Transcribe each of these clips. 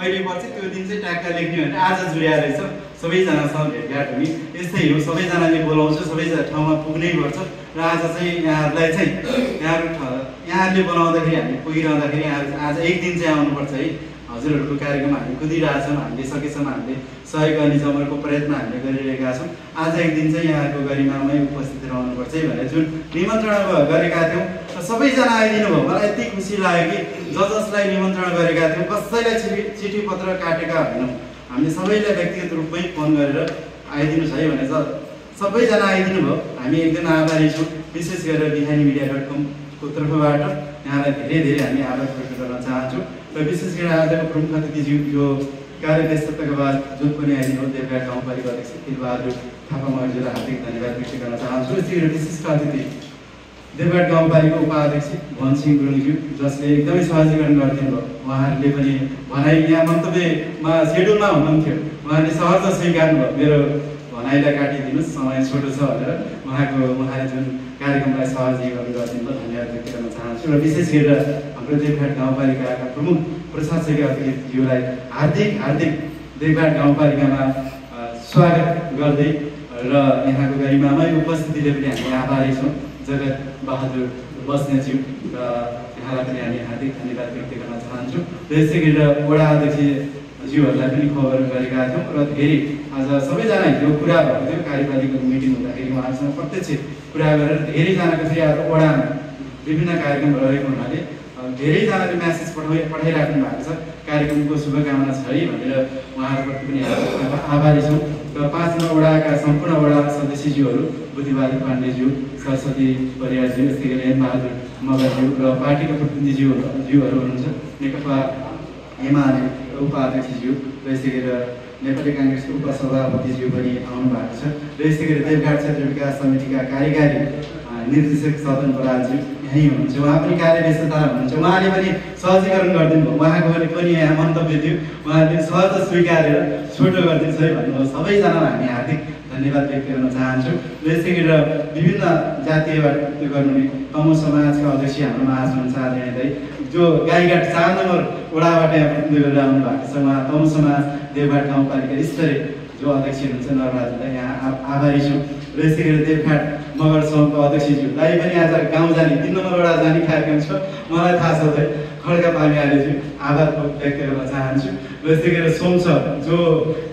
कहिले पर्छ त्यो दिन चाहिँ ट्याक्क लेख्ने भने आज जुड्या रहेछ सबैजनासँग भेटघाट हुने यस्तै हो सबैजनाले बोलाउँछ सबैजना ठाउँमा पुग्नै पर्छ र आज चाहिँ यहाँहरूलाई चाहिँ यहाँहरूले बनाउँदाखेरि हामी पुगिरहँदाखेरि आज एक दिन चाहिँ आउनुपर्छ है हजुरहरूको कार्यक्रम हामी कुदिरहेछौँ हामीले सकेसम्म हामीले सहयोग गर्ने जमरको प्रयत्न हामीले गरिरहेका छौँ आज एक दिन चाहिँ यहाँको गरिमामै उपस्थित रहनुपर्छ है भनेर जुन निमन्त्रणा गरेका थियौँ सबैजना आइदिनु भयो मलाई यति खुसी लाग्यो कि जसलाई निमन्त्रणा गरेका थियौँ कसैलाई चिठी पत्र काटेका होइनौँ हामीले सबैलाई व्यक्तिगत रूपमै फोन गरेर आइदिनुहोस् है भनेर सबैजना आइदिनु भयो हामी एकदम आभारी छौँ विशेष गरेर bihanimidia.com को तर्फबाट यहाँलाई धेरै धेरै हामी आभार प्रकट गर्न चाहन्छौँ र विशेष गरेर आजको प्रमुख अतिथिज्यू यो कार्य व्यस्तताका बाद जुन पनि आइदिनु देवघाट गाउँपालिका अध्यक्ष तिलबहादुर थापा महोदयलाई हार्दिक धन्यवाद व्यक्त गर्न चाहन्छु र त्यसै विशिष्ट अतिथि देवघाट गाउँपालिका उपाध्यक्ष भनसिंह गुरुङज्यू जसले एकदमै सहजीकरण गरिदिनु भयो उहाँहरूले पनि भनाइ यहाँ मन्तव्यमा सेड्युलमा हुनुहुन्थ्यो उहाँले सहज स्वीकार्नु भयो मेरो भनाइलाई काटिदिनुहोस् समय छोटो छ भनेर उहाँले जुन कार्यक्रमलाई सहजीकरण गरिदिनु भयो धन्यवाद व्यक्त गर्न चाहन्छु र विशेष गरेर हाम्रो देवघाट गाउँपालिकाका प्रमुख प्रशासकीय अतिथिज्यूलाई हार्दिक देवघाट गाउँपालिकामा स्वागत गर्दै र यहाँको गरिमामै उपस्थितिले पनि हामी आभारी छौँ जगत बहादुर बस्नेज्यू र यहाँलाई पनि हामी हार्दिक धन्यवाद व्यक्त गर्न चाहन्छौँ र यसै गरेर वडा अध्यक्षज्यूहरूलाई पनि खबर गरेका थियौँ र धेरै आज सबैजना हिजो कुरा भएको थियो कार्यपालिकाको मिटिङ हुँदाखेरि उहाँहरूसँग प्रत्यक्ष कुरा गरेर धेरैजनाको चाहिँ आज वडामा विभिन्न कार्यक्रम रहेको हुनाले धेरैजनाले म्यासेज पठाइराख्नु भएको छ कार्यक्रमको शुभकामना छ है भनेर उहाँहरूप्रति पनि आभारी छौँ र 5 नम्बर वडाका सम्पूर्ण वडा सदस्यज्यूहरू बुद्धिबहादुर पाण्डेज्यू सरस्वती परियारज्यू यस्तै गरी हेमबहादुर मगरज्यू र पार्टीका प्रतिनिधिज्यूहरू हुनुहुन्छ नेकपा एमाले उपाध्यक्षज्यू र यसै गरेर नेपाली काङ्ग्रेसको उपसभापतिज्यू पनि आउनु भएको छ र यसै गरी देवघाट क्षेत्र विकास समितिका कार्यकारी निर्देशक सदन बरालज्यू यहीँ हुनुहुन्छ उहाँ पनि कार्य व्यस्तता हुनुहुन्छ उहाँले पनि सहजीकरण गरिदिनु भयो उहाँको पनि यहाँ मन्तव्य थियो उहाँले सहज स्वीकारेर छोटो गरिदिन्छ है भन्नुभयो सबैजनालाई हामी हार्दिक धन्यवाद व्यक्त गर्न चाहन्छु र यसै गरेर विभिन्न जातीयबाट गर्नुहुने तमु समाजका अध्यक्ष हाम्रो माझ हुनुहुन्छ आदरणीय दाइ जो गाईघाट 4 नम्बर वडाबाट यहाँ प्रतिनिधित्व गरेर आउनु भएको छ उहाँ तमु समाज देवघाट गाउँपालिका स्तरीय जो अध्यक्ष हुनुहुन्छ नरराजलाई यहाँ आभारी छु र यसै गरेर देवघाट मगर सङ्घको अध्यक्षज्यू दाइ पनि आज गाउँ जाने 3 नम्बर वडा जाने कार्यक्रम छ मलाई थाहा छ दाइ खड्का पामिहालेज्यू आभार व्यक्त गर्न चाहन्छु र यसै गरेर सोम सर जो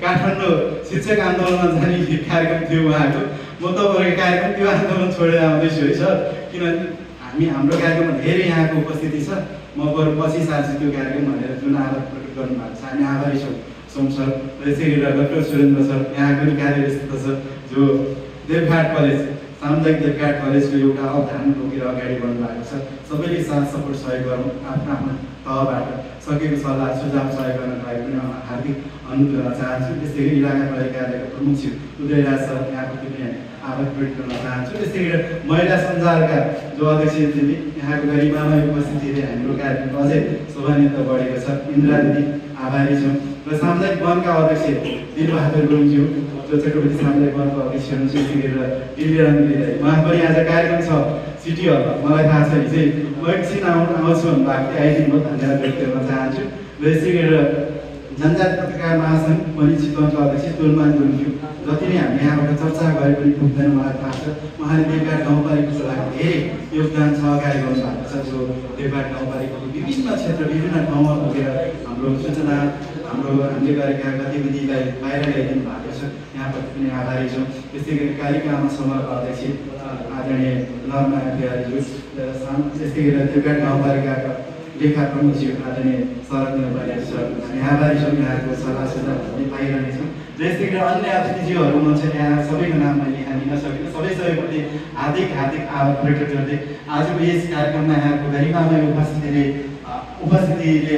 काठमाडौँ शिक्षक आन्दोलनमा जाने कार्यक्रम थियो उहाँको म तपाईँहरूको कार्यक्रम त्यो आन्दोलन छोडेर आउँदैछु है सर किनभने हाम्रो कार्यक्रममा धेरै यहाँको उपस्थिति छ म बरु पछि सार्छु त्यो कार्यक्रम भनेर जुन आभार प्रकट गर्नुभएको छ हामी आभारी छौँ सोम सर र यसै गरेर डाक्टर सुरेन्द्र सर यहाँको पनि कार्य व्यस्तता छ जो देवघाट कलेज सामुदायिक देवघाट कलेजको एउटा अवधारणा बोकेर अगाडि बढ्नु भएको छ सबैले साथ सपोर्ट सहयोग गरौँ आफ्नो आफ्नो तहबाट सकेको सल्लाह सुझाव सहयोग गर्नको लागि पनि हार्दिक अनुरोध गर्न चाहन्छु त्यस्तै गरी इलाका प्रहरी कार्यालयको प्रमुख श्री उदयराज सर यहाँप्रति पनि आभार प्रकट गर्न चाहन्छु त्यस्तै गरी महिला सञ्जालका जो अध्यक्ष दिदी यहाँको गरिमामा उपस्थितिले हाम्रो कार्यक्रम अझै शोभान्वित बढेको छ इन्द्रा दिदी आभारी छौँ र सामुदायिक वनका अध्यक्ष दिलबहादुर गुरुङज्यू जो चक्रवर्ती सामुदायिक वनको अध्यक्ष हुनुहुन्छ त्यसै गरेर दिव्याङ्गी उहाँ पनि आज कार्यक्रम छ सिटी हलमा मलाई थाहा छ हिजै म एकछिन आउँछु भन्नुभएको थियो आइदिनु भयो धन्यवाद व्यक्त गर्न चाहन्छु र यसै गरेर जनजाति पत्रकार महासङ्घ पनि चितवनको अध्यक्ष तुलमान गुरुङज्यू जति नै हामी यहाँबाट चर्चा गरे पनि पुग्दैन मलाई थाहा छ उहाँले देवघाट गाउँपालिकाको लागि धेरै योगदान सहकारी गर्नुभएको छ जो देवघाट गाउँपालिकाको विभिन्न क्षेत्र विभिन्न ठाउँमा पुगेर हाम्रो सूचना हामीले गरेका गतिविधिलाई बाहिर ल्याइदिनु भएको छ यहाँप्रति पनि आभारी छौँ त्यस्तै गरी कालिकामा समूहका अध्यक्ष आदरणीय नरनारायण बिहारीज्यू त्यस्तै गरी देवघाट गाउँपालिकाका लेखा प्रमुखज्यू आदरणीय शरद बलिया सर हामी आभारी छौँ यहाँको सल्लाह सुझाव हामी पाइरहनेछौँ र यस्तै गरी अन्य अतिथिज्यूहरू हुनुहुन्छ यहाँ सबैको नाम मैले यहाँ लिन सकिनँ सबैप्रति हार्दिक आभार प्रकट गर्दै आजको यस कार्यक्रममा यहाँको गरिमामय उपस्थितिले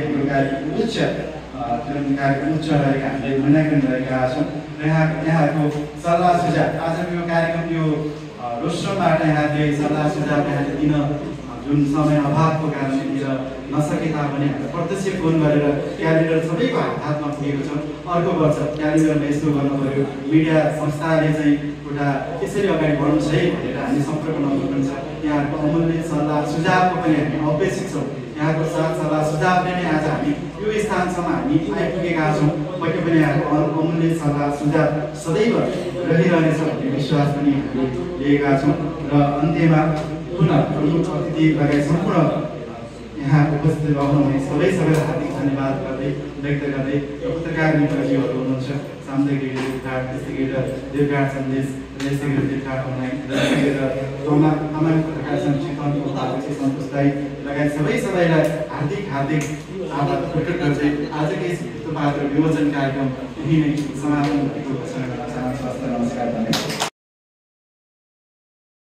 हाम्रो कार्यक्रम उच्च गरेका हामीले मूल्याङ्कन गरेका छौँ र यहाँको सल्लाह सुझाव आजको यो कार्यक्रम यो रोस्टरबाट यहाँले सल्लाह सुझाव यहाँले दिन जुन समय अभावको कारणले दिन नसके तापनि हामीले प्रत्यक्ष फोन गरेर क्यालेन्डर सबैको हातमा पुगेको छ अर्को वर्ष क्यालेन्डरमा यस्तो गर्नु पऱ्यो मिडिया संस्थाले चाहिँ एउटा यसरी अगाडि बढ्नुहोस् है भनेर हामी सम्पर्क नम्बर पनि छ यहाँहरूको अमूल्य सल्लाह सुझावको पनि हामी अपेक्षित छौँ यहाँको साथ सल्लाह सुझावले नै आज हामी यो स्थानसम्म हामी आइपुगेका छौँ। पक्कै पनि यहाँको अमूल्य सल्लाह सुझाव सदैव रहिरहनेछ भन्ने विश्वास पनि हामीले लिएका छौँ। र अन्त्यमा पुनः प्रमुख अतिथि लगायत सम्पूर्ण यहाँ उपस्थित रहनुहुने सबैलाई हार्दिक धन्यवाद गर्दै व्यक्त गर्दै पत्रकार मित्रजीहरू हुनुहुन्छ, सामुदायिक रेडियो देवघाट, त्यस्तै गरेर देवघाट सन्देश, त्यस्तै गरेर देवघाट अनलाइन, त्यस्तै गरेर तामाङ पत्रकार सङ्घ चितवनको अध्यक्ष सन्तोष दाई लगायत सबैलाई हार्दिक आभार प्रकट गर्दै आजकै यस्तो पात्र विमोचन कार्यक्रम यही नै समापन भएको घोषणा गर्न चाहन्छु। नमस्कार, धन्यवाद।